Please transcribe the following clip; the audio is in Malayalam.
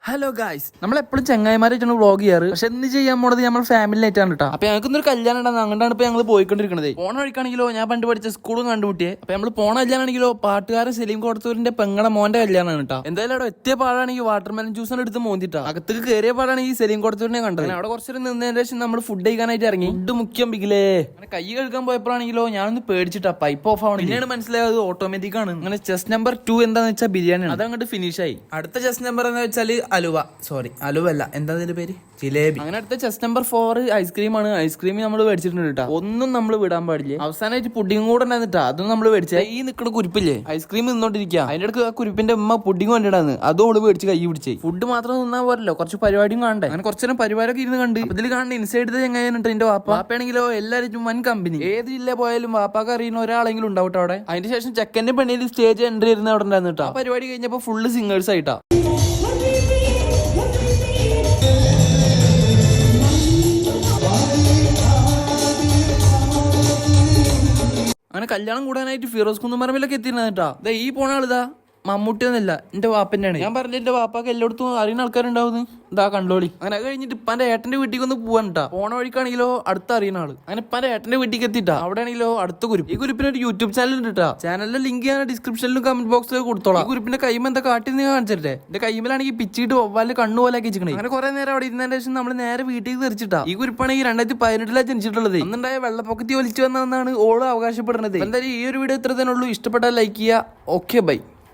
ഹലോ ഗായ്സ്, നമ്മളെപ്പോഴും ചെങ്ങായിമാരായിട്ടാണ് വ്ളോഗ് ചെയ്യാറ്. പക്ഷെ എന്ത് ചെയ്യാൻ പോണത് നമ്മൾ ഫാമിലി ആയിട്ടാണ് കേട്ടോ. അപ്പൊ ഞങ്ങൾക്ക് ഇന്നൊരു കല്യാണം ഉണ്ടാകുന്നത്, അങ്ങോട്ടാണ് ഇപ്പൊ ഞങ്ങൾ പോയിക്കൊണ്ടിരിക്കുന്നത്. പോണ വഴിക്കാണെങ്കിലോ ഞാൻ പണ്ട് പഠിച്ച സ്കൂളും കണ്ടുമുട്ടിയേ. അപ്പൊ നമ്മൾ പോണ കല്യാണമാണെങ്കിലോ പാട്ടുകാരൻ സലീം കോടത്തൂരിന്റെ പെങ്ങടെ മോന്റെ കല്യാണമാണ് കേട്ടോ. എന്തായാലും അവിടെ എത്തിയ പാടാണെങ്കിൽ വാട്ടർമെലൻ ജ്യൂസ് എടുത്ത് മോന്തിട്ടാ. അകത്തേക്ക് കയറിയ പാടാണെങ്കിൽ സലീം കോടത്തൂരിനെ കണ്ടത്. അവിടെ കുറച്ചൊരു നിന്നതിന് ശേഷം നമ്മൾ ഫുഡ് കഴിക്കാനായിട്ട് ഇറങ്ങി. ഫുഡ് മുഖ്യം ബിഗിലേ അങ്ങനെ കൈ കഴുകാൻ പോയപ്പോഴാണെങ്കിലോ ഞാനൊന്ന് പേടിച്ചിട്ടാ പൈപ്പ് ഓഫ് ആവണം. പിന്നെയാണ് മനസ്സിലായത് ഓട്ടോമാറ്റിക് ആണ്. അങ്ങനെ ചെസ് നമ്പർ 2 എന്താന്ന് വെച്ചാൽ ബിരിയാണി. അത് അങ്ങോട്ട് ഫിനിഷ് ആയി. അടുത്ത ചെസ് നമ്പർ എന്ന് വെച്ചാൽ അലുവല്ല, എന്താ അതിന്റെ പേര്, ജിലേബി. അങ്ങനെ അടുത്ത ചെസ് നമ്പർ 4 ഐസ്ക്രീം ആണ്. ഐസ്ക്രീം നമ്മൾ മേടിച്ചിട്ടുണ്ട് കേട്ടോ. ഒന്നും നമ്മൾ വിടാൻ പാടില്ല. അവസാനമായിട്ട് പുഡിങ് കൂടെ ഉണ്ടായിരുന്നിട്ടാ, അതും നമ്മൾ മേടിച്ചേ. ഈ നിൽക്കുന്ന കുരിപ്പില്ലേ, ഐസ്ക്രീം നിന്നോണ്ടിരിക്കുക. അതിന്റെ അടുത്ത് ആ കുരിപ്പിന്റെ ഉമ്മ പുഡിങ് കൊണ്ടിടാന്ന്, അതും അവള് മേടിച്ച് കൈ പിടിച്ചേ. ഫുഡ് മാത്രം നിന്നാ പോരല്ലോ, കുറച്ച് പരിപാടിയും കാണണ്ടേ. അങ്ങനെ കുറച്ചു നേരം പരിപാടിയൊക്കെ ഇരുന്ന് കണ്ട് ഇതിൽ കാണുന്ന ഇൻസൈഡ് എങ്ങനെയാണ് എന്റെ വാപ്പാണെങ്കിലോ എല്ലാവരും വൻ കമ്പനി. ഏത് ജില്ല പോയാലും വാപ്പാക്ക് അറിയുന്ന ഒരാളെങ്കിലും ഉണ്ടാവും അവിടെ. അതിന് ശേഷം ചെക്കന്റെ പെണ്ണിൽ സ്റ്റേജ് എൻട്രി ഇരുന്ന് അവിടെ ഉണ്ടായിരുന്നു കേട്ടോ. പരിപാടി കഴിഞ്ഞപ്പോ ഫുള്ള് സിംഗേഴ്സ് ആയിട്ടാ. അങ്ങനെ കല്യാണം കൂടാനായിട്ട് ഫിറോസ് കുന്നുമറമ്പിലൊക്കെ എത്തിയിരുന്ന കേട്ടാ. ഈ പോണ ആളിതാ മമ്മൂട്ടി ഒന്നല്ല, എന്റെ വാപ്പന്നെയാണ്. ഞാൻ പറഞ്ഞില്ല എന്റെ വാപ്പാക്ക് എല്ലായിടത്തും അറിയുന്ന ആൾക്കാരുണ്ടാവുന്നു. ഇതാ കണ്ടോളി. അങ്ങനെ അത് കഴിഞ്ഞിട്ട് ഇപ്പാന്റെ ഏട്ടന്റെ വീട്ടിലേക്ക് ഒന്ന് പോവാൻട്ടാ. പോണ വഴിക്കാണെങ്കിലോ അടുത്ത അറിയുന്ന ആള്. അങ്ങനെ ഇപ്പാന്റെ ഏട്ടന്റെ വീട്ടിലേക്ക് എത്തിയിട്ടാ. അവിടെ ആണെങ്കിലോ അടുത്ത ഗ്രൂപ്പ്. ഈ ഗ്രൂപ്പിന് ഒരു യൂട്യൂബ് ചാനൽ ഉണ്ട് കേട്ടോ. ചാനലിന്റെ ലിങ്ക് ഞാൻ ഡിസ്ക്രിപ്ഷനിലും കമന്റ് ബോക്സിലും കൊടുത്തോളാം. ഈ ഗ്രൂപ്പിന്റെ കൈമ എന്താ കാട്ടി നിങ്ങൾ കാണിച്ചിട്ടേ. എന്റെ കൈമലാണെങ്കിൽ പിച്ചിട്ട് ഒവ്വാല് കണ്ണു പോലെ ആക്കി വെച്ചിക്കണേ. അങ്ങനെ കുറെ നേരം അവിടെ ഇരുന്നതിന് ശേഷം നമ്മൾ നേരെ വീട്ടിലേക്ക് തെറിച്ചിട്ടാ. ഈ ഗ്രൂപ്പാണെങ്കിൽ 2018 ജനിച്ചിട്ടുള്ളത്. അന്നുണ്ടായ വെള്ളപ്പൊക്കത്തി ഒലിച്ചു വന്നതെന്നാണ് ഓള് അവകാശപ്പെടുന്നത്. എന്തായാലും ഈ ഒരു വീഡിയോ ഇത്ര തന്നെ ഉള്ളൂ. ഇഷ്ടപ്പെട്ടാൽ ലൈക്ക് ചെയ്യുക. Okay bye.